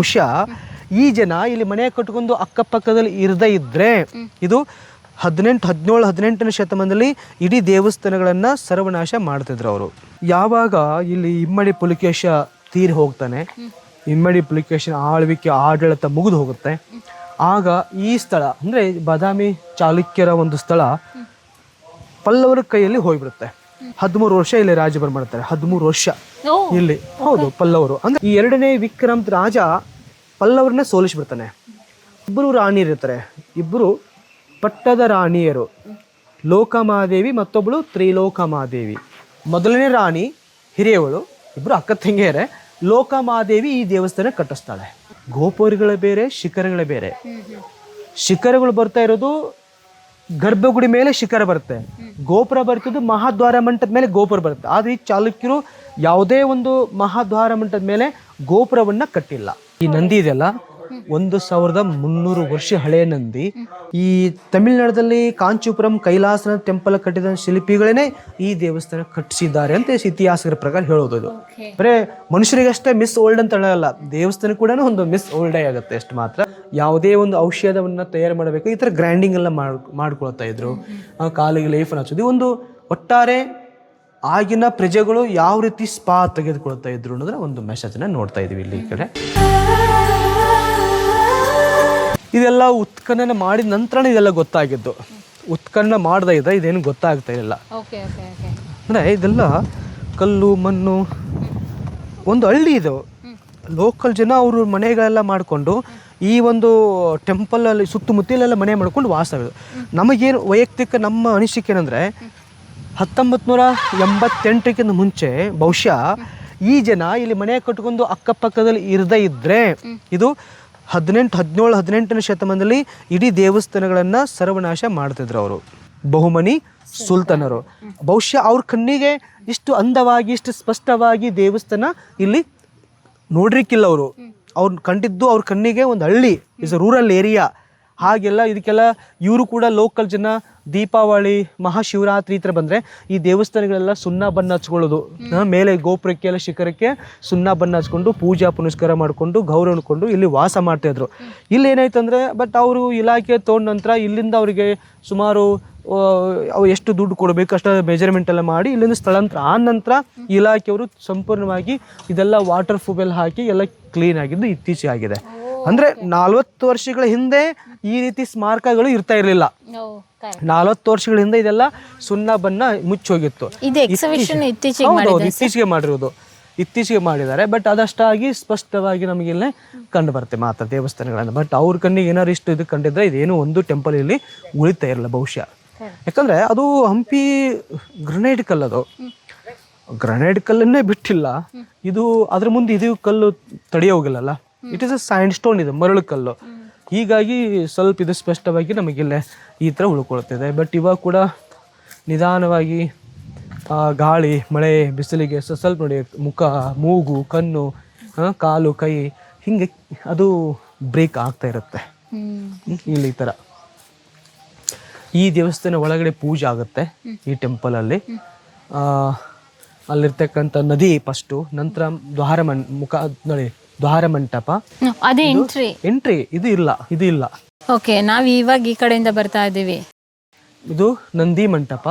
ಬಹುಶಃ ಈ ಜನ ಇಲ್ಲಿ ಮನೆ ಕಟ್ಕೊಂಡು ಅಕ್ಕಪಕ್ಕದಲ್ಲಿ ಇರದೇ ಇದ್ರೆ ಇದು 18ನೇ ಶತಮಾನದಲ್ಲಿ ಇಡೀ ದೇವಸ್ಥಾನಗಳನ್ನ ಸರ್ವನಾಶ ಮಾಡ್ತಿದ್ರು ಅವರು. ಯಾವಾಗ ಇಲ್ಲಿ ಇಮ್ಮಡಿ ಪುಲಿಕೇಶ ತೀರಿ ಹೋಗ್ತಾನೆ, ಇಮ್ಮಡಿ ಪುಲಿಕೇಶನ ಆಡಳಿತ ಮುಗಿದು ಹೋಗುತ್ತೆ, ಆಗ ಈ ಸ್ಥಳ ಅಂದ್ರೆ ಬಾದಾಮಿ ಚಾಲುಕ್ಯರ ಒಂದು ಸ್ಥಳ ಪಲ್ಲವರ ಕೈಯಲ್ಲಿ ಹೋಗ್ಬಿಡುತ್ತೆ. 13 ವರ್ಷ ಇಲ್ಲಿ ರಾಜ್ಯಭಾರ ಮಾಡ್ತಾರೆ. 13 ವರ್ಷ ಇಲ್ಲಿ. ಹೌದು, ಪಲ್ಲವರು ಅಂದ್ರೆ ಈ 2ನೇ ವಿಕ್ರಮ್ ರಾಜ ಪಲ್ಲವರನ್ನ ಸೋಲಿಸ್ಬಿಡ್ತಾನೆ. ಇಬ್ಬರು ರಾಣಿಯರಿರ್ತಾರೆ, ಇಬ್ಬರು ಪಟ್ಟದ ರಾಣಿಯರು, ಲೋಕಮಾದೇವಿ ಮತ್ತೊಬ್ಬಳು ತ್ರಿಲೋಕಮಾದೇವಿ. ಮೊದಲನೇ ರಾಣಿ ಹಿರಿಯವಳು, ಇಬ್ಬರು ಅಕ್ಕ ತಂಗಿಯರೇ. ಲೋಕಮಾದೇವಿ ಈ ದೇವಸ್ಥಾನ ಕಟ್ಟಿಸ್ತಾಳೆ. ಗೋಪುರಗಳೇ ಬೇರೆ, ಶಿಖರಗಳೇ ಬೇರೆ. ಶಿಖರಗಳು ಬರ್ತಾ ಇರೋದು ಗರ್ಭಗುಡಿ ಮೇಲೆ ಶಿಖರ ಬರುತ್ತೆ, ಗೋಪುರ ಬರ್ತಿದ್ದು ಮಹಾದ್ವಾರ ಮಂಟಪದ ಮೇಲೆ ಗೋಪುರ ಬರುತ್ತೆ. ಆದ್ರೆ ಈ ಚಾಲುಕ್ಯರು ಯಾವುದೇ ಒಂದು ಮಹಾದ್ವಾರ ಮಂಟಪದ ಮೇಲೆ ಗೋಪುರವನ್ನ ಕಟ್ಟಿಲ್ಲ. ಈ ನಂದಿ ಇದೆಲ್ಲ 1300 ವರ್ಷ ಹಳೆಯ ನಂದಿ. ಈ ತಮಿಳುನಾಡಲ್ಲಿ ಕಾಂಚೀಪುರಂ ಕೈಲಾಸನ ಟೆಂಪಲ್ ಕಟ್ಟಿದ ಶಿಲ್ಪಿಗಳೇನೆ ಈ ದೇವಸ್ಥಾನ ಕಟ್ಟಿಸಿದ್ದಾರೆ ಅಂತ ಇತಿಹಾಸಗಳ ಪ್ರಕಾರ ಹೇಳೋದು. ಇದು ಬರೇ ಮನುಷ್ಯರಿಗಷ್ಟೇ ಮಿಸ್ ಓಲ್ಡ್ ಅಂತ ಹೇಳಲ್ಲ, ದೇವಸ್ಥಾನ ಕೂಡ ಒಂದು ಮಿಸ್ ಓಲ್ಡೇ ಆಗುತ್ತೆ ಅಷ್ಟು ಮಾತ್ರ. ಯಾವುದೇ ಒಂದು ಔಷಧವನ್ನ ತಯಾರು ಮಾಡಬೇಕು ಈ ತರ ಗ್ರೈಂಡಿಂಗ್ ಎಲ್ಲ ಮಾಡ್ಕೊಳ್ತಾ ಇದ್ರು, ಕಾಲಿಗೆ ಲೇಫನ್ ಹಚ್ಚೋದು. ಒಂದು ಒಟ್ಟಾರೆ ಆಗಿನ ಪ್ರಜೆಗಳು ಯಾವ ರೀತಿ ಸ್ಪಾ ತೆಗೆದುಕೊಳ್ತಾ ಇದ್ರು ಅನ್ನೋದ್ರ ಒಂದು ಮೆಸೇಜ್ ನ ನೋಡ್ತಾ ಇದೀವಿ ಇಲ್ಲಿ. ಈ ಕಡೆ ಇದೆಲ್ಲ ಉತ್ಖನನ ಮಾಡಿದ ನಂತರನೇ ಇದೆಲ್ಲ ಗೊತ್ತಾಗಿದ್ದು. ಉತ್ಖನನ ಮಾಡದೇ ಇದ್ದರೆ ಇದೇನು ಗೊತ್ತಾಗ್ತಾ ಇರಲಿಲ್ಲ. ಅಂದರೆ ಇದೆಲ್ಲ ಕಲ್ಲು ಮಣ್ಣು, ಒಂದು ಹಳ್ಳಿ ಇದು. ಲೋಕಲ್ ಜನ ಅವರು ಮನೆಗಳೆಲ್ಲ ಮಾಡಿಕೊಂಡು ಈ ಒಂದು ಟೆಂಪಲಲ್ಲಿ ಸುತ್ತಮುತ್ತಲೆಲ್ಲ ಮನೆ ಮಾಡ್ಕೊಂಡು ವಾಸವಿದೆ. ನಮಗೇನು ವೈಯಕ್ತಿಕ ನಮ್ಮ ಅನಿಸಿಕೆ ಏನಂದರೆ 1988ಕ್ಕಿಂತ ಮುಂಚೆ ಬಹುಶಃ ಈ ಜನ ಇಲ್ಲಿ ಮನೆ ಕಟ್ಕೊಂಡು ಅಕ್ಕಪಕ್ಕದಲ್ಲಿ ಇರದೇ ಇದ್ದರೆ ಇದು 18ನೇ ಶತಮಾನದಲ್ಲಿ ಇಡೀ ದೇವಸ್ಥಾನಗಳನ್ನ ಸರ್ವನಾಶ ಮಾಡ್ತಿದ್ರು ಅವರು, ಬಹುಮನಿ ಸುಲ್ತಾನರು. ಬಹುಶಃ ಅವ್ರ ಕಣ್ಣಿಗೆ ಇಷ್ಟು ಅಂದವಾಗಿ ಇಷ್ಟು ಸ್ಪಷ್ಟವಾಗಿ ದೇವಸ್ಥಾನ ಇಲ್ಲಿ ನೋಡ್ರಿಕ್ಕಿಲ್ಲ. ಅವ್ರು ಕಂಡಿದ್ದು ಅವ್ರ ಕಣ್ಣಿಗೆ ಒಂದು ಹಳ್ಳಿ, ಇಸ್ ರೂರಲ್ ಏರಿಯಾ. ಹಾಗೆಲ್ಲ ಇದಕ್ಕೆಲ್ಲ ಇವರು ಕೂಡ ಲೋಕಲ್ ಜನ ದೀಪಾವಳಿ ಮಹಾಶಿವರಾತ್ರಿ ಈ ಥರ ಬಂದರೆ ಈ ದೇವಸ್ಥಾನಗಳೆಲ್ಲ ಸುಣ್ಣ ಬಣ್ಣ ಹಚ್ಕೊಳ್ಳೋದು, ಮೇಲೆ ಗೋಪುರಕ್ಕೆ ಎಲ್ಲ ಶಿಖರಕ್ಕೆ ಸುಣ್ಣ ಬಣ್ಣ ಹಚ್ಕೊಂಡು ಪೂಜಾ ಪುನಸ್ಕಾರ ಮಾಡಿಕೊಂಡು ಗೌರವ ಅನ್ಕೊಂಡು ಇಲ್ಲಿ ವಾಸ ಮಾಡ್ತಾಯಿದ್ರು. ಇಲ್ಲಿ ಏನಾಯ್ತು ಅಂದರೆ ಬಟ್ ಅವರು ಇಲಾಖೆ ತೊಗೊಂಡ ನಂತರ ಇಲ್ಲಿಂದ ಅವರಿಗೆ ಸುಮಾರು ಅವು ಎಷ್ಟು ದುಡ್ಡು ಕೊಡಬೇಕು ಅಷ್ಟು ಮೆಜರ್ಮೆಂಟ್ ಎಲ್ಲ ಮಾಡಿ ಇಲ್ಲಿಂದ ಸ್ಥಳಾಂತರ ಆ ನಂತರ ಇಲಾಖೆಯವರು ಸಂಪೂರ್ಣವಾಗಿ ಇದೆಲ್ಲ ವಾಟರ್ ಫೂಬೆಲ್ ಹಾಕಿ ಎಲ್ಲ ಕ್ಲೀನ್ ಆಗಿದ್ದು ಇತ್ತೀಚೆಗೆ ಆಗಿದೆ. ಅಂದ್ರೆ 40 ವರ್ಷಗಳ ಹಿಂದೆ ಈ ರೀತಿ ಸ್ಮಾರಕಗಳು ಇರ್ತಾ ಇರಲಿಲ್ಲ. 40 ವರ್ಷಗಳ ಹಿಂದೆ ಇದೆಲ್ಲ ಸುಣ್ಣ ಬಣ್ಣ ಮುಚ್ಚೋಗಿತ್ತು. ಇತ್ತೀಚೆಗೆ ಮಾಡಿರೋದು, ಇತ್ತೀಚೆಗೆ ಮಾಡಿದ್ದಾರೆ. ಬಟ್ ಅದಷ್ಟಾಗಿ ಸ್ಪಷ್ಟವಾಗಿ ನಮಗಿಲ್ಲೇ ಕಂಡು ಬರುತ್ತೆ ಮಾತ್ರ ದೇವಸ್ಥಾನಗಳನ್ನು. ಬಟ್ ಅವ್ರ ಕಣ್ಣಿಗೆ ಏನಾದ್ರು ಇಷ್ಟು ಇದು ಕಂಡಿದ್ರೆ ಇದೇನು ಒಂದು ಟೆಂಪಲ್ ಇಲ್ಲಿ ಉಳಿತಾ ಇರಲ್ಲ ಬಹುಶಃ. ಯಾಕಂದ್ರೆ ಅದು ಹಂಪಿ ಗ್ರನೈಟ್ ಕಲ್ಲು, ಅದು ಗ್ರನೈಟ್ ಕಲ್ಲನ್ನೇ ಬಿಟ್ಟಿಲ್ಲ. ಇದು ಅದ್ರ ಮುಂದೆ ಇದು ಕಲ್ಲು ತಡೆಯೋಗಿಲ್ಲಲ್ಲ. It is a sand stone, ಇದು ಮರಳು ಕಲ್ಲು. ಹೀಗಾಗಿ ಸ್ವಲ್ಪ ಇದು ಸ್ಪಷ್ಟವಾಗಿ ನಮಗಿಲ್ಲೇ ಈ ಥರ ಉಳ್ಕೊಳ್ತಿದೆ. ಬಟ್ ಇವಾಗ ಕೂಡ ನಿಧಾನವಾಗಿ ಗಾಳಿ ಮಳೆ ಬಿಸಿಲಿಗೆ ಸ್ವಲ್ಪ ನೋಡಿ ಮುಖ ಮೂಗು ಕಣ್ಣು ಕಾಲು ಕೈ ಹಿಂಗೆ ಅದು ಬ್ರೇಕ್ ಆಗ್ತಾ ಇರುತ್ತೆ ಇಲ್ಲಿ ಈ ಥರ. ಈ ದೇವಸ್ಥಾನ ಒಳಗಡೆ ಪೂಜೆ ಆಗುತ್ತೆ ಈ ಟೆಂಪಲಲ್ಲಿ. ಅಲ್ಲಿರ್ತಕ್ಕಂಥ ನದಿ ಫಸ್ಟು, ನಂತರ ದ್ವಾರ ಮಂಟಪ, ಅದೇ ಎಂಟ್ರಿ ಇದು ಇಲ್ಲ. ಓಕೆ, ನಾವು ಇವಾಗ ಈ ಕಡೆಯಿಂದ ಬರ್ತಾ ಇದ್ದೀವಿ. ಇದು ನಂದಿ ಮಂಟಪ.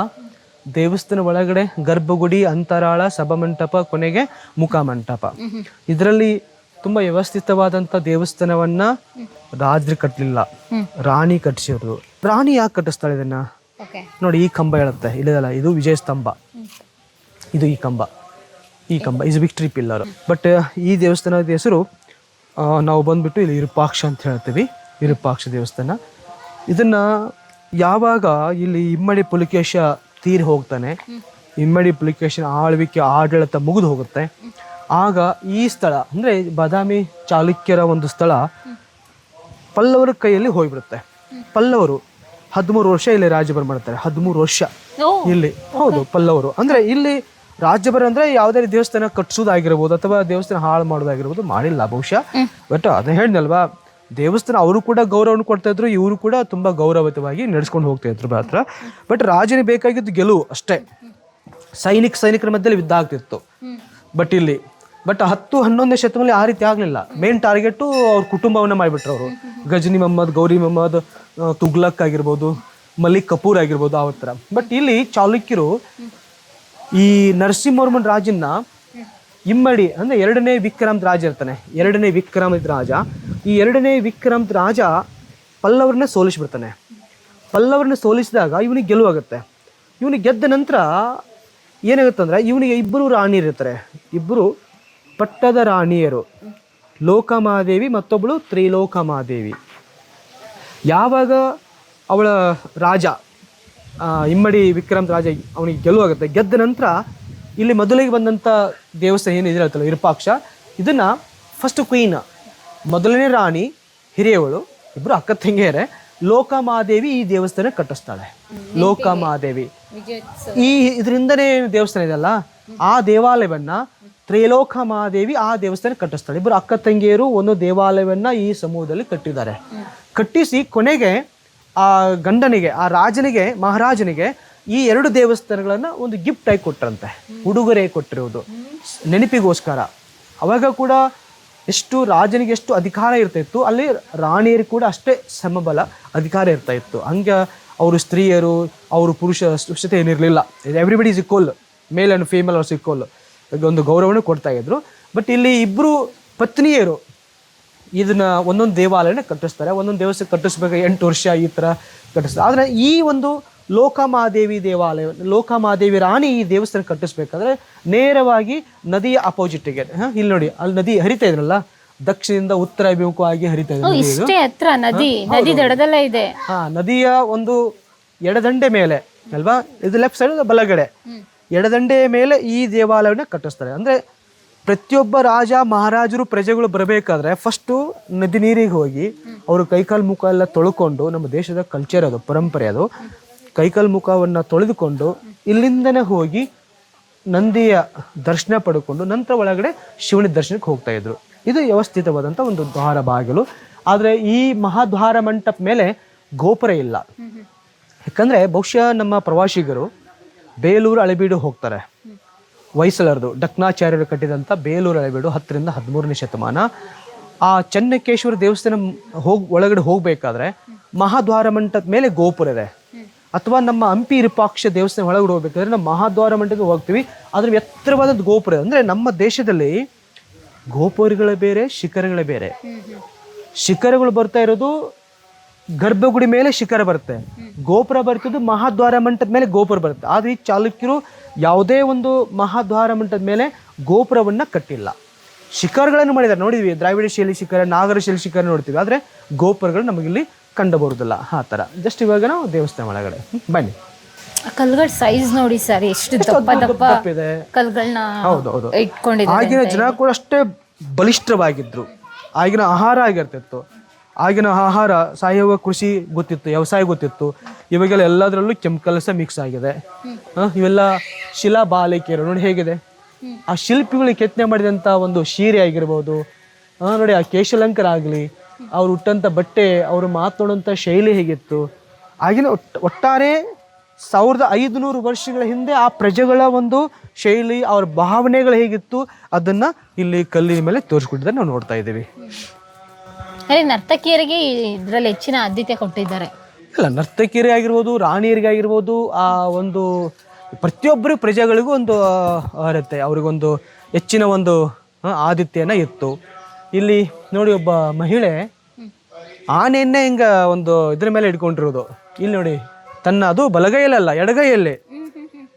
ದೇವಸ್ಥಾನ ಒಳಗಡೆ ಗರ್ಭಗುಡಿ, ಅಂತರಾಳ, ಸಭಾಮಂಟಪ, ಕೊನೆಗೆ ಮುಖ ಮಂಟಪ. ಇದರಲ್ಲಿ ತುಂಬಾ ವ್ಯವಸ್ಥಿತವಾದಂತ ದೇವಸ್ಥಾನವನ್ನ ರಾಜರು ಕಟ್ಟಲಿಲ್ಲ, ರಾಣಿ ಕಟ್ಟಿಸಿದ್ರು. ರಾಣಿ ಯಾಕೆ ಕಟ್ಟಿಸ್ತಾಳೆ ಇದನ್ನ ನೋಡಿ. ಈ ಕಂಬ ಹೇಳುತ್ತೆ ಇಲ್ಲದಲ್ಲ, ಇದು ವಿಜಯ ಸ್ತಂಭ, ಇದು ಈ ಕಂಬ ಇಸ್ ವಿಕ್ಟ್ರಿ ಪಿಲ್ಲರ್. ಬಟ್ ಈ ದೇವಸ್ಥಾನದ ಹೆಸರು ನಾವು ಬಂದ್ಬಿಟ್ಟು ಇಲ್ಲಿ ವಿರೂಪಾಕ್ಷ ಅಂತ ಹೇಳ್ತೀವಿ, ವಿರೂಪಾಕ್ಷ ದೇವಸ್ಥಾನ. ಇದನ್ನ ಯಾವಾಗ ಇಲ್ಲಿ ಇಮ್ಮಡಿ ಪುಲಿಕೇಶ ತೀರಿ ಹೋಗ್ತಾನೆ, ಇಮ್ಮಡಿ ಪುಲಿಕೇಶನ ಆಡಳಿತ ಮುಗಿದು ಹೋಗುತ್ತೆ, ಆಗ ಈ ಸ್ಥಳ ಅಂದ್ರೆ ಬಾದಾಮಿ ಚಾಲುಕ್ಯರ ಒಂದು ಸ್ಥಳ ಪಲ್ಲವರ ಕೈಯಲ್ಲಿ ಹೋಗ್ಬಿಡುತ್ತೆ. ಪಲ್ಲವರು 13 ವರ್ಷ ಇಲ್ಲಿ ರಾಜ್ಯಭಾರ ಮಾಡ್ತಾರೆ. 13 ವರ್ಷ ಇಲ್ಲಿ. ಹೌದು, ಪಲ್ಲವರು ಅಂದ್ರೆ ಇಲ್ಲಿ ರಾಜ್ಯಭಾರ ಅಂದ್ರೆ ಯಾವುದೇ ದೇವಸ್ಥಾನ ಕಟ್ಸೋದಾಗಿರ್ಬೋದು ಅಥವಾ ದೇವಸ್ಥಾನ ಹಾಳು ಮಾಡೋದಾಗಿರ್ಬೋದು ಮಾಡಿಲ್ಲ ಬಹುಶಃ. ಬಟ್ ಅದನ್ನ ಹೇಳಿದ್ನಲ್ವಾ, ದೇವಸ್ಥಾನ ಅವರು ಕೂಡ ಗೌರವವನ್ನು ಕೊಡ್ತಾ ಇದ್ರು, ಇವರು ಕೂಡ ತುಂಬಾ ಗೌರವಯುತವಾಗಿ ನಡೆಸ್ಕೊಂಡು ಹೋಗ್ತಾ ಇದ್ರು ಮಾತ್ರ. ಬಟ್ ರಾಜನಿಗೆ ಬೇಕಾಗಿದ್ದು ಗೆಲುವು ಅಷ್ಟೇ. ಸೈನಿಕರ ಮಧ್ಯದಲ್ಲಿ ಯುದ್ಧ ಆಗ್ತಿತ್ತು. ಬಟ್ ಇಲ್ಲಿ ಬಟ್ 10-11ನೇ ಶತಮಾನದಲ್ಲಿ ಆ ರೀತಿ ಆಗಲಿಲ್ಲ. ಮೇನ್ ಟಾರ್ಗೆಟು ಅವ್ರ ಕುಟುಂಬವನ್ನು ಮಾಡಿಬಿಟ್ರು ಅವರು. ಗಜನಿ ಮೊಹಮ್ಮದ್, ಗೌರಿ ಮೊಹಮ್ಮದ್, ತುಗ್ಲಕ್ ಆಗಿರ್ಬೋದು, ಮಲಿಕ್ ಕಪೂರ್ ಆಗಿರ್ಬೋದು ಆ ಥರ. ಬಟ್ ಇಲ್ಲಿ ಚಾಲುಕ್ಯರು ಈ ನರಸಿಂಹವರ್ಮನ್ ರಾಜನ್ನ ಇಮ್ಮಡಿ ಅಂದರೆ 2ನೇ ವಿಕ್ರಮ್ ರಾಜ ಇರ್ತಾನೆ, 2ನೇ ವಿಕ್ರಮಿತ್ ರಾಜ. ಈ 2ನೇ ವಿಕ್ರಮಿತ್ ರಾಜ ಪಲ್ಲವರನ್ನ ಸೋಲಿಸ್ಬಿಡ್ತಾನೆ. ಪಲ್ಲವರನ್ನ ಸೋಲಿಸಿದಾಗ ಇವನಿಗೆ ಗೆಲುವಾಗುತ್ತೆ. ಇವನಿಗೆ ಗೆದ್ದ ನಂತರ ಏನಾಗುತ್ತೆ ಅಂದರೆ ಇವನಿಗೆ 2 ರಾಣಿಯರು ಇರ್ತಾರೆ, 2 ಪಟ್ಟದ ರಾಣಿಯರು, ಲೋಕಮಾದೇವಿ ಮತ್ತೊಬ್ಬಳು ತ್ರಿಲೋಕಮಾದೇವಿ. ಯಾವಾಗ ಅವಳ ರಾಜ ಇಮ್ಮಡಿ ವಿಕ್ರಮ್ ರಾಜ ಅವನಿಗೆ ಗೆಲುವಾಗುತ್ತೆ, ಗೆದ್ದ ನಂತರ ಇಲ್ಲಿ ಮೊದಲಿಗೆ ಬಂದಂಥ ದೇವಸ್ಥಾನ ಏನಿದೆ ಹೇಳ್ತಲ್ಲ ವಿರೂಪಾಕ್ಷ, ಇದನ್ನು ಫಸ್ಟ್ ಕ್ವೀನ್, ಮೊದಲನೇ ರಾಣಿ ಹಿರಿಯವಳು, 2 ಅಕ್ಕ ತಂಗಿಯರೇ, ಲೋಕಮಾದೇವಿ ಈ ದೇವಸ್ಥಾನ ಕಟ್ಟಿಸ್ತಾಳೆ. ಲೋಕಮಾದೇವಿ ಈ ಇದರಿಂದನೇ ದೇವಸ್ಥಾನ ಇದೆಯಲ್ಲ, ಆ ದೇವಾಲಯವನ್ನ ತ್ರಿಲೋಕಮಾದೇವಿ ಆ ದೇವಸ್ಥಾನ ಕಟ್ಟಿಸ್ತಾಳೆ. 2 ಅಕ್ಕ ತಂಗಿಯರು ಒಂದು ದೇವಾಲಯವನ್ನ ಈ ಸಮೂಹದಲ್ಲಿ ಕಟ್ಟಿದ್ದಾರೆ. ಕಟ್ಟಿಸಿ ಕೊನೆಗೆ ಆ ಗಂಡನಿಗೆ, ಆ ರಾಜನಿಗೆ, ಮಹಾರಾಜನಿಗೆ ಈ 2 ದೇವಸ್ಥಾನಗಳನ್ನ ಒಂದು ಗಿಫ್ಟ್ ಆಗಿ ಕೊಟ್ಟರಂತೆ, ಉಡುಗೊರೆ ಕೊಟ್ಟಿರುವುದು ನೆನಪಿಗೋಸ್ಕರ. ಅವಾಗ ಕೂಡ ಎಷ್ಟು ರಾಜನಿಗೆ ಎಷ್ಟು ಅಧಿಕಾರ ಇರ್ತಾಯಿತ್ತು, ಅಲ್ಲಿ ರಾಣಿಯರಿಗೆ ಕೂಡ ಅಷ್ಟೇ ಸಮಬಲ ಅಧಿಕಾರ ಇರ್ತಾ ಇತ್ತು. ಹಂಗೆ ಅವರು ಸ್ತ್ರೀಯರು, ಅವರು ಪುರುಷ ಸ್ಪಷ್ಟತೆ ಏನಿರಲಿಲ್ಲ. Everybody is equal, male and female also equal, ಒಂದು ಗೌರವವನ್ನು ಕೊಡ್ತಾ ಇದ್ರು. ಬಟ್ ಇಲ್ಲಿ 2 ಪತ್ನಿಯರು ಇದನ್ನ ಒಂದೊಂದು ದೇವಾಲಯನ ಕಟ್ಟಿಸ್ತಾರೆ. ಒಂದೊಂದು ದೇವಸ್ಥಾನ ಕಟ್ಟಿಸ್ಬೇಕು 8 ವರ್ಷ ಈ ಥರ ಕಟ್ಟಿಸ್ತಾರೆ. ಆದರೆ ಈ ಒಂದು ಲೋಕಮಾದೇವಿ ದೇವಾಲಯ, ಲೋಕಮಾದೇವಿ ರಾಣಿ ಈ ದೇವಸ್ಥಾನ ಕಟ್ಟಿಸ್ಬೇಕಾದ್ರೆ ನೇರವಾಗಿ ನದಿಯ ಅಪೋಸಿಟ್ಗೆ, ಇಲ್ಲಿ ನೋಡಿ ಅಲ್ಲಿ ನದಿ ಹರಿತಾ ಇದ್ರಲ್ಲ, ದಕ್ಷಿಣದಿಂದ ಉತ್ತರ ಅಭಿಮುಖವಾಗಿ ಹರಿತಾ ಇದೆ. ಇಷ್ಟೇ ಹತ್ರ ನದಿ, ನದಿ ದಡದಲ್ಲೇ ಇದೆ. ನದಿಯ ಒಂದು ಎಡದಂಡೆ ಮೇಲೆ ಅಲ್ವಾ, ಇದು ಲೆಫ್ಟ್ ಸೈಡ್, ಬಲಗಡೆ ಎಡದಂಡೆ ಮೇಲೆ ಈ ದೇವಾಲಯವನ್ನ ಕಟ್ಟಿಸ್ತಾರೆ. ಅಂದ್ರೆ ಪ್ರತಿಯೊಬ್ಬ ರಾಜ ಮಹಾರಾಜರು ಪ್ರಜೆಗಳು ಬರಬೇಕಾದ್ರೆ ಫಸ್ಟು ನದಿ ನೀರಿಗೆ ಹೋಗಿ ಅವರು ಕೈಕಾಲು ಮುಖ ಎಲ್ಲ ತೊಳ್ಕೊಂಡು, ನಮ್ಮ ದೇಶದ ಕಲ್ಚರ್ ಅದು, ಪರಂಪರೆ ಅದು, ಕೈಕಾಲು ಮುಖವನ್ನು ತೊಳೆದುಕೊಂಡು ಇಲ್ಲಿಂದನೇ ಹೋಗಿ ನಂದಿಯ ದರ್ಶನ ಪಡ್ಕೊಂಡು ನಂತರ ಒಳಗಡೆ ಶಿವನ ದರ್ಶನಕ್ಕೆ ಹೋಗ್ತಾ ಇದ್ರು. ಇದು ವ್ಯವಸ್ಥಿತವಾದಂಥ ಒಂದು ದ್ವಾರ ಬಾಗಿಲು. ಆದರೆ ಈ ಮಹಾದ್ವಾರ ಮಂಟಪ ಮೇಲೆ ಗೋಪುರ ಇಲ್ಲ. ಯಾಕಂದರೆ ಬಹುಶಃ ನಮ್ಮ ಪ್ರವಾಸಿಗರು ಬೇಲೂರು ಹಳೆಬೀಡು ಹೋಗ್ತಾರೆ, ಹೊಯ್ಸಳರದು ಡಕ್ನಾಚಾರ್ಯರು ಕಟ್ಟಿದಂಥ ಬೇಲೂರು ಹಳೆಬೀಡು 10ರಿಂದ 13ನೇ ಶತಮಾನ. ಆ ಚೆನ್ನಕೇಶ್ವರ ದೇವಸ್ಥಾನ ಒಳಗಡೆ ಹೋಗಬೇಕಾದ್ರೆ ಮಹಾದ್ವಾರ ಮಂಟಪ ಮೇಲೆ ಗೋಪುರ ಇದೆ. ಅಥವಾ ನಮ್ಮ ಹಂಪಿ ವಿರೂಪಾಕ್ಷ ದೇವಸ್ಥಾನ ಒಳಗಡೆ ಹೋಗ್ಬೇಕಾದ್ರೆ ನಮ್ಮ ಮಹಾದ್ವಾರ ಮಂಟಪಕ್ಕೆ ಹೋಗ್ತೀವಿ, ಅದ್ರ ಎತ್ತರವಾದ ಗೋಪುರ. ಅಂದರೆ ನಮ್ಮ ದೇಶದಲ್ಲಿ ಗೋಪುರಗಳೇ ಬೇರೆ, ಶಿಖರಗಳೇ ಬೇರೆ. ಶಿಖರಗಳು ಬರ್ತಾ ಇರೋದು ಗರ್ಭಗುಡಿ ಮೇಲೆ ಶಿಖರ ಬರುತ್ತೆ, ಗೋಪುರ ಬರ್ತಿದ್ದು ಮಹಾದ್ವಾರ ಮಂಟಪದ ಮೇಲೆ ಗೋಪುರ ಬರುತ್ತೆ. ಆದರೆ ಈ ಚಾಲುಕ್ಯರು ಯಾವುದೇ ಒಂದು ಮಹಾದ್ವಾರ ಮಂಟಪದ ಮೇಲೆ ಗೋಪುರವನ್ನು ಕಟ್ಟಿಲ್ಲ, ಶಿಖರಗಳನ್ನು ಮಾಡಿದ್ದಾರೆ. ನೋಡಿದ್ವಿ ದ್ರಾವಿಡ ಶೈಲಿ ಶಿಖರ, ನಾಗರ ಶೈಲಿ ಶಿಖರ ನೋಡ್ತೀವಿ, ಆದರೆ ಗೋಪುರಗಳು ನಮಗಿಲ್ಲಿ ಕಂಡು ಬರುವುದಿಲ್ಲ. ಆ ಥರ ಜಸ್ಟ್ ಇವಾಗ ನಾವು ದೇವಸ್ಥಾನ ಒಳಗಡೆ ಬನ್ನಿ. ಕಲ್ಗಳ ಸೈಜ್ ನೋಡಿ ಸರ್, ಎಷ್ಟು ದಪ್ಪ ಇದೆ ಕಲ್ಗಳನ್ನ ಇಟ್ಕೊಂಡಿದ್ದಾರೆ. ಆಗಿನ ಜನ ಕೂಡ ಅಷ್ಟೇ ಬಲಿಷ್ಠವಾಗಿದ್ರು. ಆಗಿನ ಆಹಾರ ಆಗಿರ್ತಿತ್ತು, ಆಗಿನ ಆಹಾರ ಸಾವಯವ ಕೃಷಿ ಗೊತ್ತಿತ್ತು, ವ್ಯವಸಾಯ ಗೊತ್ತಿತ್ತು. ಇವಾಗೆಲ್ಲ ಎಲ್ಲದರಲ್ಲೂ ಕೆಮಿಕಲ್ಸ್ ಮಿಕ್ಸ್ ಆಗಿದೆ. ಇವೆಲ್ಲ ಶಿಲಾ ಬಾಲಿಕೆಯರು ನೋಡಿ ಹೇಗಿದೆ, ಆ ಶಿಲ್ಪಿಗಳು ಕೆತ್ತನೆ ಮಾಡಿದಂಥ ಒಂದು ಶೀರೆ ಆಗಿರ್ಬೋದು, ನೋಡಿ ಆ ಕೇಶಾಲಂಕಾರ ಆಗಲಿ, ಅವ್ರು ಹುಟ್ಟಂಥ ಬಟ್ಟೆ, ಅವರು ಮಾತನಾಡುವಂಥ ಶೈಲಿ ಹೇಗಿತ್ತು. ಆಗಿನ ಒಟ್ಟಾರೆ 1500 ವರ್ಷಗಳ ಹಿಂದೆ ಆ ಪ್ರಜೆಗಳ ಒಂದು ಶೈಲಿ, ಅವ್ರ ಭಾವನೆಗಳು ಹೇಗಿತ್ತು ಅದನ್ನು ಇಲ್ಲಿ ಕಲ್ಲಿನ ಮೇಲೆ ತೋರಿಸ್ಕೊಟ್ಟಿದ್ದಾರೆ, ನಾವು ನೋಡ್ತಾ ಇದ್ದೀವಿ. ನರ್ತಕಿಯರಿಗೆ ಇದರಲ್ಲಿ ಹೆಚ್ಚಿನ ಆದ್ಯತೆ ಕೊಟ್ಟಿದ್ದಾರೆ. ಇಲ್ಲ, ನರ್ತಕಿಯರೇ ಆಗಿರ್ಬೋದು, ರಾಣಿಯರಿಗಾಗಿರ್ಬೋದು, ಆ ಒಂದು ಪ್ರತಿಯೊಬ್ಬರು ಪ್ರಜೆಗಳಿಗೂ ಒಂದು ಇರುತ್ತೆ, ಅವ್ರಿಗೊಂದು ಹೆಚ್ಚಿನ ಒಂದು ಆದಿತ್ಯನ ಇತ್ತು. ಇಲ್ಲಿ ನೋಡಿ ಒಬ್ಬ ಮಹಿಳೆ ಆನೆಯನ್ನೇ ಹಿಂಗ ಒಂದು ಇದ್ರ ಮೇಲೆ ಇಟ್ಕೊಂಡಿರೋದು. ಇಲ್ಲಿ ನೋಡಿ ತನ್ನ, ಅದು ಬಲಗೈಯಲ್ಲ ಎಡಗೈಯಲ್ಲಿ.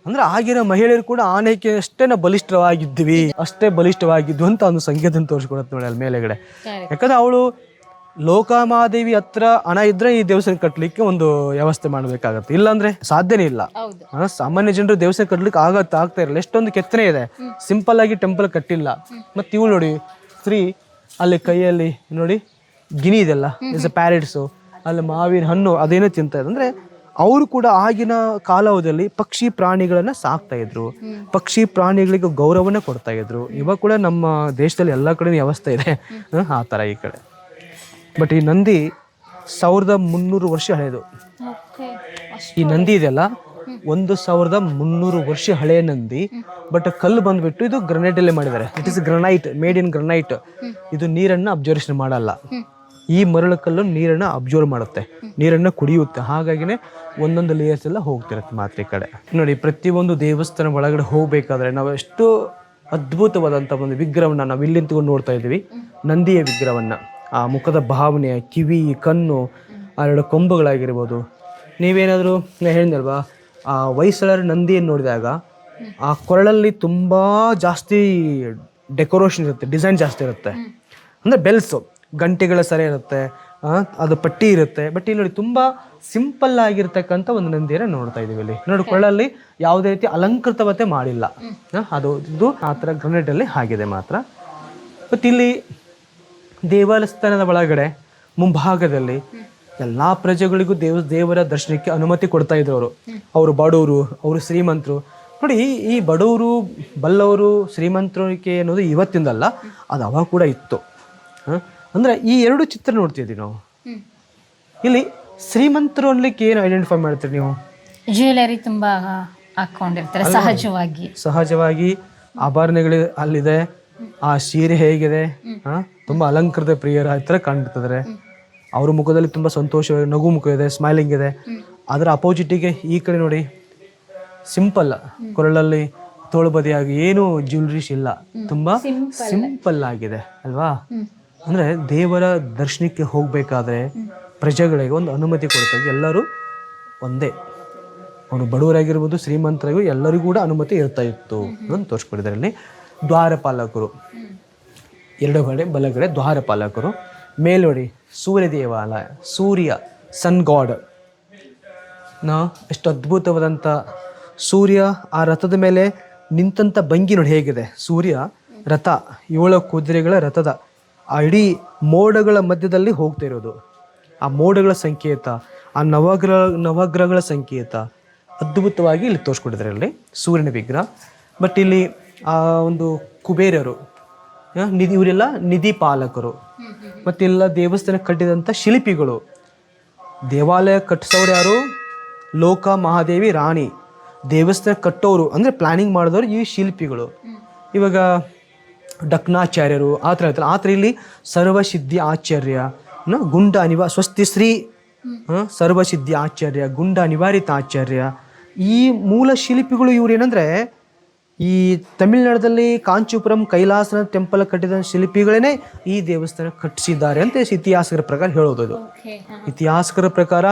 ಅಂದ್ರೆ ಆಗಿನ ಮಹಿಳೆಯರು ಕೂಡ ಆನೆಗೆ ಅಷ್ಟೇ ಬಲಿಷ್ಠವಾಗಿದ್ವಿ, ಅಷ್ಟೇ ಬಲಿಷ್ಠವಾಗಿದ್ವು ಅಂತ ಒಂದು ಸಂಕೇತ ತೋರಿಸ್ಕೊಡತ್ತೆ ನೋಡಿ ಅಲ್ಲಿ ಮೇಲೆಗಡೆ. ಯಾಕಂದ್ರೆ ಅವಳು ಲೋಕಮಾದೇವಿ ಹತ್ರ ಹಣ ಇದ್ರೆ ಈ ದೇವಸ್ಥಾನ ಕಟ್ಟಲಿಕ್ಕೆ ಒಂದು ವ್ಯವಸ್ಥೆ ಮಾಡಬೇಕಾಗತ್ತೆ, ಇಲ್ಲಾಂದ್ರೆ ಸಾಧ್ಯನೇ ಇಲ್ಲ. ಸಾಮಾನ್ಯ ಜನರು ದೇವಸ್ಥಾನ ಕಟ್ಟಲಿಕ್ಕೆ ಆಗ್ತಾ ಇರಲ್ಲ, ಎಷ್ಟೊಂದು ಕೆತ್ತನೆ ಇದೆ, ಸಿಂಪಲ್ ಆಗಿ ಟೆಂಪಲ್ ಕಟ್ಟಿಲ್ಲ. ಮತ್ತೆ ಇವಳು ನೋಡಿ ಸ್ತ್ರೀ, ಅಲ್ಲಿ ಕೈಯಲ್ಲಿ ನೋಡಿ ಗಿನಿ ಇದೆಲ್ಲ, ಇಸ್ ಪ್ಯಾರೆಟ್ಸು, ಅಲ್ಲಿ ಮಾವಿನ ಹಣ್ಣು ಅದೇನೋ ತಿಂತ ಇದೆ. ಅಂದ್ರೆ ಅವರು ಕೂಡ ಆಗಿನ ಕಾಲಾವಧಿಯಲ್ಲಿ ಪಕ್ಷಿ ಪ್ರಾಣಿಗಳನ್ನ ಸಾಕ್ತಾ ಇದ್ರು, ಪಕ್ಷಿ ಪ್ರಾಣಿಗಳಿಗೆ ಗೌರವನ ಕೊಡ್ತಾ ಇದ್ರು. ಇವಾಗ ಕೂಡ ನಮ್ಮ ದೇಶದಲ್ಲಿ ಎಲ್ಲ ಕಡೆ ವ್ಯವಸ್ಥೆ ಇದೆ ಆ ಥರ ಈ ಕಡೆ. ಬಟ್ ಈ ನಂದಿ 1300 ವರ್ಷ ಹಳೆಯದು. ಈ ನಂದಿ ಇದೆಯಲ್ಲ, 1300 ವರ್ಷ ಹಳೆಯ ನಂದಿ. ಬಟ್ ಕಲ್ಲು ಬಂದ್ಬಿಟ್ಟು ಇದು ಗ್ರನೈಟ್ ಅಲ್ಲೇ ಮಾಡಿದ್ದಾರೆ. It is granite, made in granite. ಇದು ನೀರನ್ನ ಅಬ್ಸರ್ವೇಷನ್ ಮಾಡಲ್ಲ. ಈ ಮರಳು ಕಲ್ಲು ನೀರನ್ನ ಅಬ್ಸರ್ವ್ ಮಾಡುತ್ತೆ, ನೀರನ್ನ ಕುಡಿಯುತ್ತೆ. ಹಾಗಾಗಿನೇ ಒಂದೊಂದು ಲೇಯರ್ಸ್ ಎಲ್ಲ ಹೋಗ್ತಿರುತ್ತೆ ಮಾತ್ರ ಈ ಕಡೆ. ನೋಡಿ, ಪ್ರತಿಯೊಂದು ದೇವಸ್ಥಾನ ಒಳಗಡೆ ಹೋಗ್ಬೇಕಾದ್ರೆ ನಾವು ಎಷ್ಟು ಅದ್ಭುತವಾದಂಥ ಒಂದು ವಿಗ್ರಹವನ್ನ ನಾವು ಇಲ್ಲಿ ನಿಂತ್ಕೊಂಡು ನೋಡ್ತಾ ಇದ್ದೀವಿ. ನಂದಿಯ ವಿಗ್ರಹವನ್ನ, ಆ ಮುಖದ ಭಾವನೆ, ಕಿವಿ, ಕಣ್ಣು, ಆ 2 ಕೊಂಬುಗಳಾಗಿರ್ಬೋದು. ನೀವೇನಾದರೂ ಹೇಳಿದಲ್ವಾ, ಆ ಹೊಯ್ಸಳರ ನಂದಿಯನ್ನು ನೋಡಿದಾಗ ಆ ಕೊರಳಲ್ಲಿ ತುಂಬ ಜಾಸ್ತಿ ಡೆಕೋರೇಷನ್ ಇರುತ್ತೆ, ಡಿಸೈನ್ ಜಾಸ್ತಿ ಇರುತ್ತೆ. ಅಂದರೆ ಬೆಲ್ಸು, ಗಂಟೆಗಳ ಸರಿ ಇರುತ್ತೆ, ಅದು ಪಟ್ಟಿ ಇರುತ್ತೆ. ಬಟ್ ಇಲ್ಲಿ ನೋಡಿ, ತುಂಬ ಸಿಂಪಲ್ ಆಗಿರ್ತಕ್ಕಂಥ ಒಂದು ನಂದಿಯನ್ನು ನೋಡ್ತಾ ಇದೀವಿ ಇಲ್ಲಿ. ನೋಡಿ, ಕೊಳ್ಳಲ್ಲಿ ಯಾವುದೇ ರೀತಿ ಅಲಂಕೃತವತೆ ಮಾಡಿಲ್ಲ. ಇದು ಆ ಥರ ಗ್ರನೈಟಲ್ಲಿ ಆಗಿದೆ ಮಾತ್ರ. ಬಟ್ ಇಲ್ಲಿ ದೇವಸ್ಥಾನದ ಒಳಗಡೆ ಮುಂಭಾಗದಲ್ಲಿ ಎಲ್ಲ ಪ್ರಜೆಗಳಿಗೂ ದೇವರ ದರ್ಶನಕ್ಕೆ ಅನುಮತಿ ಕೊಡ್ತಾ ಇದ್ರು ಅವರು ಬಡವರು, ಅವರು ಶ್ರೀಮಂತರು. ನೋಡಿ, ಈ ಬಡವರು, ಬಲ್ಲವರು, ಶ್ರೀಮಂತರಿಕೆ ಅನ್ನೋದು ಇವತ್ತಿಂದಲ್ಲ, ಅದು ಅವಾಗ ಕೂಡ ಇತ್ತು. ಅಂದರೆ ಈ 2 ಚಿತ್ರ ನೋಡ್ತಿದ್ದೀವಿ ನಾವು. ಇಲ್ಲಿ ಶ್ರೀಮಂತರು ಅನ್ಲಿಕ್ಕೆ ಏನು ಐಡೆಂಟಿಫೈ ಮಾಡ್ತೀರಿ ನೀವು? ಜ್ಯುವೆಲರಿ ತುಂಬಾ ಹಾಕೊಂಡಿರ್ತಾರೆ ಸಹಜವಾಗಿ ಆಭರಣಗಳು ಅಲ್ಲಿದೆ. ಆ ಸೀರೆ ಹೇಗಿದೆ, ತುಂಬಾ ಅಲಂಕೃತ ಪ್ರಿಯರ ಹತ್ರ ಕಾಣ್ತಿದ್ದಾರೆ. ಅವ್ರ ಮುಖದಲ್ಲಿ ತುಂಬಾ ಸಂತೋಷ, ನಗು ಮುಖ ಇದೆ, ಸ್ಮೈಲಿಂಗ್ ಇದೆ. ಅದರ ಅಪೋಸಿಟಿಗೆ ಈ ಕಡೆ ನೋಡಿ, ಸಿಂಪಲ್, ಕೊರಳಲ್ಲಿ ತೋಳುಬದಿಯಾಗಿ ಏನು ಜ್ಯುವೆಲರೀಸ್ ಇಲ್ಲ, ತುಂಬಾ ಸಿಂಪಲ್ ಆಗಿದೆ ಅಲ್ವಾ? ಅಂದ್ರೆ ದೇವರ ದರ್ಶನಕ್ಕೆ ಹೋಗ್ಬೇಕಾದ್ರೆ ಪ್ರಜೆಗಳಿಗೆ ಒಂದು ಅನುಮತಿ ಕೊಡ್ತಾರೆ. ಎಲ್ಲರೂ ಒಂದೇ, ಅವರು ಬಡವರಾಗಿರ್ಬೋದು, ಶ್ರೀಮಂತರಾಗಿ ಎಲ್ಲರಿಗೂ ಕೂಡ ಅನುಮತಿ ಇರ್ತಾ ಇತ್ತು ಅಂತ ತೋರಿಸ್ಕೊಡಿದ್ದಾರೆ. ಇಲ್ಲಿ ದ್ವಾರಪಾಲಕರು, 2 ಕಡೆ ಬಲಗಡೆ ದ್ವಾರಪಾಲಕರು. ಮೇಲ್ನೋಡಿ ಸೂರ್ಯ ದೇವಾಲಯ, ಸೂರ್ಯ, ಸನ್ ಗಾಡ್. ಎಷ್ಟು ಅದ್ಭುತವಾದಂಥ ಸೂರ್ಯ ಆ ರಥದ ಮೇಲೆ ನಿಂತಂಥ ಭಂಗಿ ನೋಡಿ ಹೇಗಿದೆ. ಸೂರ್ಯ ರಥ, 7 ಕುದುರೆಗಳ ರಥದ ಆ ಇಡೀ ಮೋಡಗಳ ಮಧ್ಯದಲ್ಲಿ ಹೋಗ್ತಾ ಇರೋದು. ಆ ಮೋಡಗಳ ಸಂಕೇತ, ಆ ನವಗ್ರಹಗಳ ಸಂಕೇತ ಅದ್ಭುತವಾಗಿ ಇಲ್ಲಿ ತೋರಿಸ್ಕೊಟ್ಟಿದ್ದಾರೆ ಇಲ್ಲಿ ಸೂರ್ಯನ ವಿಗ್ರಹ. ಬಟ್ ಇಲ್ಲಿ ಆ ಒಂದು ಕುಬೇರರು, ಇವರೆಲ್ಲ ನಿಧಿ ಪಾಲಕರು. ಮತ್ತೆಲ್ಲ ದೇವಸ್ಥಾನ ಕಟ್ಟಿದಂಥ ಶಿಲ್ಪಿಗಳು. ದೇವಾಲಯ ಕಟ್ಟಿಸೋರು ಯಾರು? ಲೋಕ ಮಹಾದೇವಿ ರಾಣಿ. ದೇವಸ್ಥಾನ ಕಟ್ಟೋರು ಅಂದರೆ ಪ್ಲಾನಿಂಗ್ ಮಾಡಿದವರು ಈ ಶಿಲ್ಪಿಗಳು. ಇವಾಗ ಡಕ್ನಾಚಾರ್ಯರು ಆ ಥರ ಇಲ್ಲಿ ಸರ್ವಸಿದ್ಧಿ ಆಚಾರ್ಯ, ಗುಂಡ ಸ್ವಸ್ತಿ ಶ್ರೀ ಸರ್ವಸಿದ್ಧಿ ಆಚಾರ್ಯ, ಗುಂಡ ನಿವಾರಿತ ಆಚಾರ್ಯ. ಈ ಮೂಲ ಶಿಲ್ಪಿಗಳು ಇವ್ರು ಏನಂದರೆ ಈ ತಮಿಳುನಾಡಲ್ಲಿ ಕಾಂಚೀಪುರಂ ಕೈಲಾಸನ ಟೆಂಪಲ್ ಕಟ್ಟಿದ ಶಿಲ್ಪಿಗಳೇ ಈ ದೇವಸ್ಥಾನ ಕಟ್ಟಿಸಿದ್ದಾರೆ ಅಂತ ಇತಿಹಾಸಕರ ಪ್ರಕಾರ ಹೇಳೋದು. ಇದು ಇತಿಹಾಸಕರ ಪ್ರಕಾರ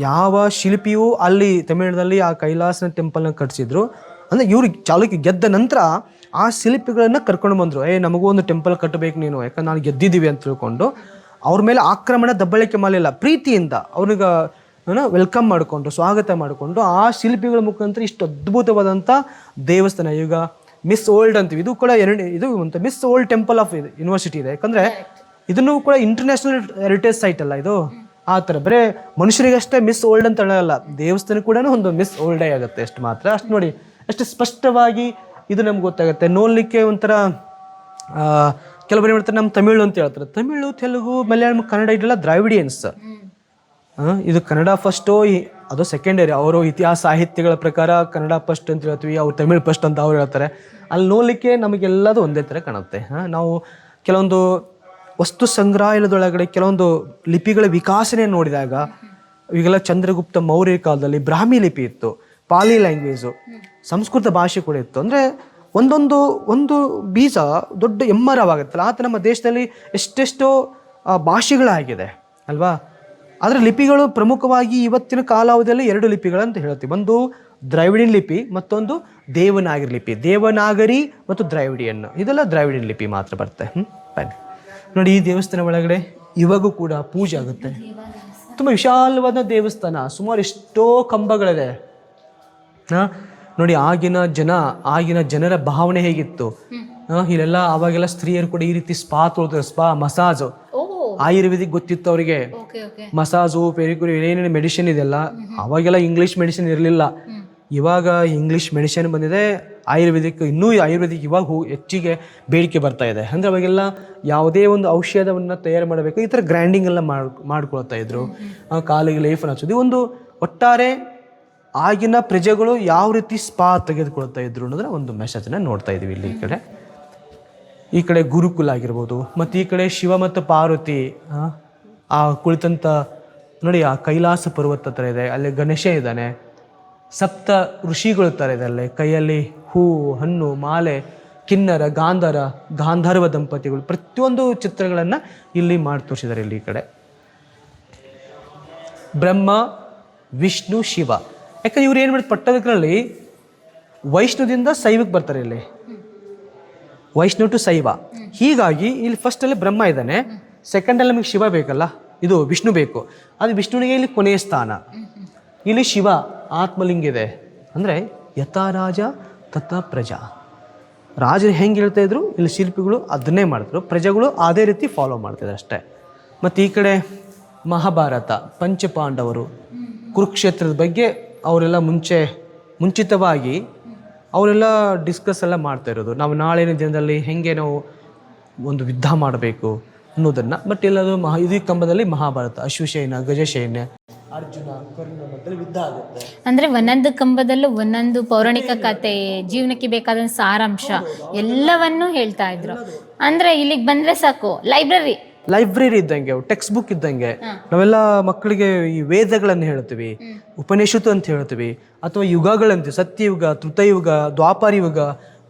ಯಾವ ಶಿಲ್ಪಿಯೂ ಅಲ್ಲಿ ತಮಿಳುನಾಡಲ್ಲಿ ಆ ಕೈಲಾಸನ ಟೆಂಪಲ್ನ ಕಟ್ಟಿಸಿದ್ರು ಅಂದರೆ ಇವ್ರು ಚಾಲುಕ್ಯ ಗೆದ್ದ ನಂತರ ಆ ಶಿಲ್ಪಿಗಳನ್ನ ಕರ್ಕೊಂಡು ಬಂದರು. ನಮಗೂ ಒಂದು ಟೆಂಪಲ್ ಕಟ್ಟಬೇಕು ನೀನು, ಯಾಕಂದ್ರೆ ನಾನು ಗೆದ್ದಿದ್ದೀವಿ ಅಂತ ತಿಳ್ಕೊಂಡು ಅವ್ರ ಮೇಲೆ ಆಕ್ರಮಣ ದಬ್ಬಳಿಕೆ ಮಾಡಲಿಲ್ಲ, ಪ್ರೀತಿಯಿಂದ ಅವ್ರಿಗೆ ವೆಲ್ಕಮ್ ಮಾಡಿಕೊಂಡು ಸ್ವಾಗತ ಮಾಡಿಕೊಂಡು ಆ ಶಿಲ್ಪಿಗಳ ಮುಖಾಂತರ ಇಷ್ಟು ಅದ್ಭುತವಾದಂಥ ದೇವಸ್ಥಾನ. ಈಗ ಮಿಸ್ ಓಲ್ಡ್ ಅಂತೀವಿ, ಇದು ಕೂಡ ಇದು ಅಂತ miss old temple of university ಇದೆ. ಯಾಕಂದರೆ ಇದನ್ನು ಕೂಡ ಇಂಟರ್ನ್ಯಾಷನಲ್ ಹೆರಿಟೇಜ್ ಸೈಟ್ ಅಲ್ಲ ಇದು. ಆ ಥರ ಬರೀ ಮನುಷ್ಯರಿಗಷ್ಟೇ ಮಿಸ್ ಓಲ್ಡ್ ಅಂತ ಹೇಳಲ್ಲ, ದೇವಸ್ಥಾನ ಕೂಡ ಒಂದು ಮಿಸ್ ಓಲ್ಡೇ ಆಗುತ್ತೆ ಅಷ್ಟು ಮಾತ್ರ. ಅಷ್ಟು ನೋಡಿ ಎಷ್ಟು ಸ್ಪಷ್ಟವಾಗಿ ಇದು ನಮ್ಗೆ ಗೊತ್ತಾಗುತ್ತೆ. ನೋಡಲಿಕ್ಕೆ ಒಂಥರ ಕೆಲವರು ಏನು ಹೇಳ್ತಾರೆ, ನಮ್ಮ ತಮಿಳು ಅಂತ ಹೇಳ್ತಾರೆ. ತಮಿಳು, ತೆಲುಗು, ಮಲಯಾಳಂ, ಕನ್ನಡ ಇದೆಲ್ಲ ದ್ರಾವಿಡಿಯನ್ಸ್. ಇದು ಕನ್ನಡ ಫಸ್ಟು, ಅದು ಸೆಕೆಂಡರಿ. ಅವರು ಇತಿಹಾಸ ಸಾಹಿತ್ಯಗಳ ಪ್ರಕಾರ ಕನ್ನಡ ಫಸ್ಟ್ ಅಂತ ಹೇಳ್ತೀವಿ, ಅವ್ರು ತಮಿಳು ಫಸ್ಟ್ ಅಂತ ಅವ್ರು ಹೇಳ್ತಾರೆ. ಅಲ್ಲಿ ನೋಡಲಿಕ್ಕೆ ನಮಗೆಲ್ಲದು ಒಂದೇ ಥರ ಕಾಣುತ್ತೆ. ನಾವು ಕೆಲವೊಂದು ವಸ್ತು ಸಂಗ್ರಹಾಲಯದೊಳಗಡೆ ಕೆಲವೊಂದು ಲಿಪಿಗಳ ವಿಕಾಸನೆ ನೋಡಿದಾಗ, ಈಗೆಲ್ಲ ಚಂದ್ರಗುಪ್ತ ಮೌರ್ಯ ಕಾಲದಲ್ಲಿ ಬ್ರಾಹ್ಮಿ ಲಿಪಿ ಇತ್ತು, ಪಾಲಿ ಲ್ಯಾಂಗ್ವೇಜು, ಸಂಸ್ಕೃತ ಭಾಷೆ ಕೂಡ ಇತ್ತು. ಅಂದರೆ ಒಂದು ಬೀಜ ದೊಡ್ಡ ಎಮ್ಮರವಾಗುತ್ತಲ್ಲ, ಆತ ನಮ್ಮ ದೇಶದಲ್ಲಿ ಎಷ್ಟೆಷ್ಟೋ ಭಾಷೆಗಳಾಗಿದೆ ಅಲ್ವಾ. ಆದರೆ ಲಿಪಿಗಳು ಪ್ರಮುಖವಾಗಿ ಇವತ್ತಿನ ಕಾಲಾವಧಿಯಲ್ಲಿ 2 ಲಿಪಿಗಳಂತ ಹೇಳ್ತೀವಿ. ಒಂದು ದ್ರಾವಿಡಿಯನ್ ಲಿಪಿ, ಮತ್ತೊಂದು ದೇವನಾಗರಿ ಲಿಪಿ. ದೇವನಾಗರಿ ಮತ್ತು ದ್ರಾವಿಡಿಯನ್, ಇದೆಲ್ಲ ದ್ರಾವಿಡಿಯನ್ ಲಿಪಿ ಮಾತ್ರ ಬರುತ್ತೆ. ಬನ್ನಿ ನೋಡಿ, ಈ ದೇವಸ್ಥಾನ ಒಳಗಡೆ ಇವಾಗೂ ಕೂಡ ಪೂಜೆ ಆಗುತ್ತೆ. ತುಂಬ ವಿಶಾಲವಾದ ದೇವಸ್ಥಾನ, ಸುಮಾರು ಎಷ್ಟೋ ಕಂಬಗಳಿದೆ. ನೋಡಿ ಆಗಿನ ಜನರ ಭಾವನೆ ಹೇಗಿತ್ತು. ಇಲ್ಲೆಲ್ಲ ಅವಾಗೆಲ್ಲ ಸ್ತ್ರೀಯರು ಕೂಡ ಈ ರೀತಿ ಸ್ಪಾ ಮಸಾಜ್, ಆಯುರ್ವೇದಿಕ್ ಗೊತ್ತಿತ್ತು ಅವರಿಗೆ. ಮಸಾಜು, ಪೆರಿಕ್ಯೂರ್, ಏನೇನು ಮೆಡಿಸಿನ್ ಇದೆಲ್ಲ. ಅವಾಗೆಲ್ಲ ಇಂಗ್ಲೀಷ್ ಮೆಡಿಸಿನ್ ಇರಲಿಲ್ಲ, ಇವಾಗ ಇಂಗ್ಲೀಷ್ ಮೆಡಿಸಿನ್ ಬಂದಿದೆ. ಆಯುರ್ವೇದಿಕ್ ಇವಾಗ ಹೆಚ್ಚಿಗೆ ಬೇಡಿಕೆ ಬರ್ತಾ ಇದೆ. ಅಂದರೆ ಅವಾಗೆಲ್ಲ ಯಾವುದೇ ಒಂದು ಔಷಧವನ್ನು ತಯಾರು ಮಾಡಬೇಕು, ಈ ಥರ ಗ್ರೈಂಡಿಂಗ್ ಎಲ್ಲ ಮಾಡ್ಕೊಳ್ತಾ ಇದ್ರು. ಕಾಲಿಗೆ ಲೈಫನ್ನು ಹಚ್ಚೋದು. ಒಂದು ಒಟ್ಟಾರೆ ಆಗಿನ ಪ್ರಜೆಗಳು ಯಾವ ರೀತಿ ಸ್ಪಾ ತೆಗೆದುಕೊಳ್ತಾ ಇದ್ರು ಅನ್ನೋದನ್ನ ಒಂದು ಮೆಸೇಜನ್ನ ನೋಡ್ತಾ ಇದೀವಿ ಇಲ್ಲಿ. ಈ ಕಡೆ ಗುರುಕುಲ ಆಗಿರ್ಬೋದು, ಮತ್ತು ಈ ಕಡೆ ಶಿವ ಮತ್ತು ಪಾರ್ವತಿ ಆ ಕುಳಿತಂತ ನೋಡಿ, ಆ ಕೈಲಾಸ ಪರ್ವತ ಥರ ಇದೆ, ಅಲ್ಲಿ ಗಣೇಶ ಇದ್ದಾನೆ, ಸಪ್ತ ಋಷಿಗಳು ಥರ ಇದೆ, ಅಲ್ಲಿ ಕೈಯಲ್ಲಿ ಹೂ ಹಣ್ಣು ಮಾಲೆ, ಕಿನ್ನರ ಗಾಂಧರ್ವ ದಂಪತಿಗಳು, ಪ್ರತಿಯೊಂದು ಚಿತ್ರಗಳನ್ನು ಇಲ್ಲಿ ಮಾಡಿ ತೋರಿಸಿದ್ದಾರೆ. ಇಲ್ಲಿ ಈ ಕಡೆ ಬ್ರಹ್ಮ ವಿಷ್ಣು ಶಿವ, ಯಾಕಂದ್ರೆ ಇವ್ರು ಏನು ಮಾಡಿ ಪಟ್ಟದಕಲ್ಲಿ ವೈಷ್ಣವದಿಂದ ಶೈವಕ್ಕೆ ಬರ್ತಾರೆ. ಇಲ್ಲಿ ವೈಷ್ಣವ ಟು ಶೈವ. ಹೀಗಾಗಿ ಇಲ್ಲಿ ಫಸ್ಟಲ್ಲಿ ಬ್ರಹ್ಮ ಇದ್ದಾನೆ, ಸೆಕೆಂಡಲ್ಲಿ ನಮಗೆ ಶಿವ ಬೇಕಲ್ಲ, ಇದು ವಿಷ್ಣು ಬೇಕು. ಅದು ವಿಷ್ಣುವಿಗೆ ಇಲ್ಲಿ ಕೊನೆಯ ಸ್ಥಾನ. ಇಲ್ಲಿ ಶಿವ ಆತ್ಮಲಿಂಗ ಇದೆ. ಅಂದರೆ ಯಥಾ ರಾಜ ತಥಾ ಪ್ರಜಾ. ರಾಜರು ಹೆಂಗೆ ಹೇಳ್ತಾ ಇದ್ರು, ಇಲ್ಲಿ ಶಿಲ್ಪಿಗಳು ಅದನ್ನೇ ಮಾಡ್ತಿದ್ರು, ಪ್ರಜೆಗಳು ಅದೇ ರೀತಿ ಫಾಲೋ ಮಾಡ್ತಿದ್ರು ಅಷ್ಟೇ. ಮತ್ತು ಈ ಕಡೆ ಮಹಾಭಾರತ, ಪಂಚಪಾಂಡವರು, ಕುರುಕ್ಷೇತ್ರದ ಬಗ್ಗೆ ಅವರೆಲ್ಲ ಮುಂಚಿತವಾಗಿ ಅವರೆಲ್ಲ ಡಿಸ್ಕಸ್ ಎಲ್ಲ ಮಾಡ್ತಾ ಇರೋದು, ನಾವು ನಾಳಿನ ದಿನದಲ್ಲಿ ಹೆಂಗೆ ನಾವು ಒಂದು ಯುದ್ಧ ಮಾಡಬೇಕು ಅನ್ನೋದನ್ನು. ಬಟ್ ಎಲ್ಲದು ಇದು ಕಂಬದಲ್ಲಿ ಮಹಾಭಾರತ, ಅಶ್ವಸೈನ್ಯ ಗಜಸೈನ್ಯ, ಅರ್ಜುನ ಕರ್ಣ ಮಧ್ಯದಲ್ಲಿ ಯುದ್ಧ ಆಗುತ್ತೆ. ಅಂದ್ರೆ ಒಂದೊಂದು ಕಂಬದಲ್ಲೂ ಒಂದೊಂದು ಪೌರಾಣಿಕ ಕತೆ, ಜೀವನಕ್ಕೆ ಬೇಕಾದ ಸಾರಾಂಶ ಎಲ್ಲವನ್ನೂ ಹೇಳ್ತಾ ಇದ್ರು. ಅಂದ್ರೆ ಇಲ್ಲಿಗೆ ಬಂದ್ರೆ ಸಾಕು, ಲೈಬ್ರರಿ ಇದ್ದಂಗೆ, ಟೆಕ್ಸ್ಟ್ ಬುಕ್ ಇದ್ದಂಗೆ. ನಾವೆಲ್ಲ ಮಕ್ಕಳಿಗೆ ಈ ವೇದಗಳನ್ನು ಹೇಳ್ತೀವಿ, ಉಪನಿಷತ್ತು ಅಂತ ಹೇಳ್ತೀವಿ, ಅಥವಾ ಯುಗಗಳಂತೀವಿ, ಸತ್ಯಯುಗ, ತ್ರೇತಾಯುಗ, ದ್ವಾಪರ ಯುಗ,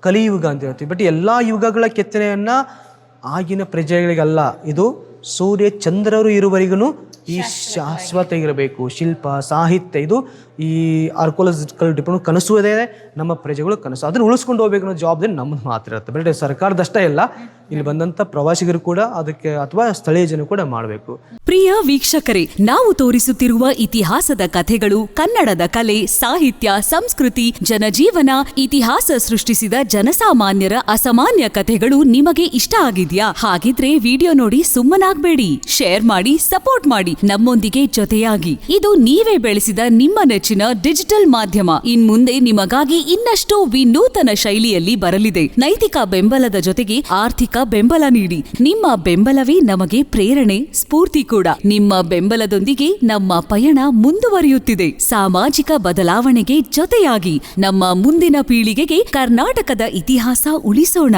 ಕಲಿಯುಗ ಅಂತ ಹೇಳ್ತೀವಿ. ಬಟ್ ಎಲ್ಲ ಯುಗಗಳ ಕೆತ್ತನೆಯನ್ನ ಆಗಿನ ಪ್ರಜೆಗಳಿಗಲ್ಲ, ಇದು ಸೂರ್ಯ ಚಂದ್ರರು ಇರುವವರೆಗೂ ಈ ಶಾಶ್ವತ ಇರಬೇಕು. ಶಿಲ್ಪ ಸಾಹಿತ್ಯ, ಇದು ಈ ಆರ್ಕೋಲಜಿಕಲ್ ಡಿಪಾರ್ಟ್ಮೆಂಟ್ ಕನಸು ಇದೆ, ನಮ್ಮ ಪ್ರಜೆಗಳು ಕನಸು, ಅದನ್ನು ಉಳಿಸ್ಕೊಂಡು ಹೋಗ್ಬೇಕು ಅನ್ನೋ ಜವಾಬ್ದಾರಿ ನಮ್ಮದು ಮಾತ್ರ ಇರುತ್ತೆ. ಬಟ್ ಸರ್ಕಾರದಷ್ಟೇ ಇಲ್ಲ, ಇಲ್ಲಿ ಬಂದಂಥ ಪ್ರವಾಸಿಗರು ಕೂಡ ಅದಕ್ಕೆ ಅಥವಾ ಸ್ಥಳೀಯ ಜನ ಕೂಡ ಮಾಡಬೇಕು. ಪ್ರಿಯ ವೀಕ್ಷಕರೇ, ನಾವು ತೋರಿಸುತ್ತಿರುವ ಇತಿಹಾಸದ ಕಥೆಗಳು ಕನ್ನಡದ ಕಲೆ, ಸಾಹಿತ್ಯ, ಸಂಸ್ಕೃತಿ, ಜನಜೀವನ, ಇತಿಹಾಸ ಸೃಷ್ಟಿಸಿದ ಜನಸಾಮಾನ್ಯರ ಅಸಾಮಾನ್ಯ ಕಥೆಗಳು ನಿಮಗೆ ಇಷ್ಟ ಆಗಿದ್ಯಾ? ಹಾಗಿದ್ರೆ ವಿಡಿಯೋ ನೋಡಿ ಸುಮ್ಮನಾಗ್ಬೇಡಿ, ಶೇರ್ ಮಾಡಿ, ಸಪೋರ್ಟ್ ಮಾಡಿ, ನಮ್ಮೊಂದಿಗೆ ಜೊತೆಯಾಗಿ. ಇದು ನೀವೇ ಬೆಳೆಸಿದ ನಿಮ್ಮ ನೆಚ್ಚಿನ ಡಿಜಿಟಲ್ ಮಾಧ್ಯಮ. ಇನ್ಮುಂದೆ ನಿಮಗಾಗಿ ಇನ್ನಷ್ಟು ವಿನೂತನ ಶೈಲಿಯಲ್ಲಿ ಬರಲಿದೆ. ನೈತಿಕ ಬೆಂಬಲದ ಜೊತೆಗೆ ಆರ್ಥಿಕ ಬೆಂಬಲ ನೀಡಿ. ನಿಮ್ಮ ಬೆಂಬಲವೇ ನಮಗೆ ಪ್ರೇರಣೆ, ಸ್ಫೂರ್ತಿ ಕೂಡ. ನಿಮ್ಮ ಬೆಂಬಲದೊಂದಿಗೆ ನಮ್ಮ ಪಯಣ ಮುಂದುವರಿಯುತ್ತಿದೆ. ಸಾಮಾಜಿಕ ಬದಲಾವಣೆಗೆ ಜೊತೆಯಾಗಿ ನಮ್ಮ ಮುಂದಿನ ಪೀಳಿಗೆಗೆ ಕರ್ನಾಟಕದ ಇತಿಹಾಸ ಉಳಿಸೋಣ.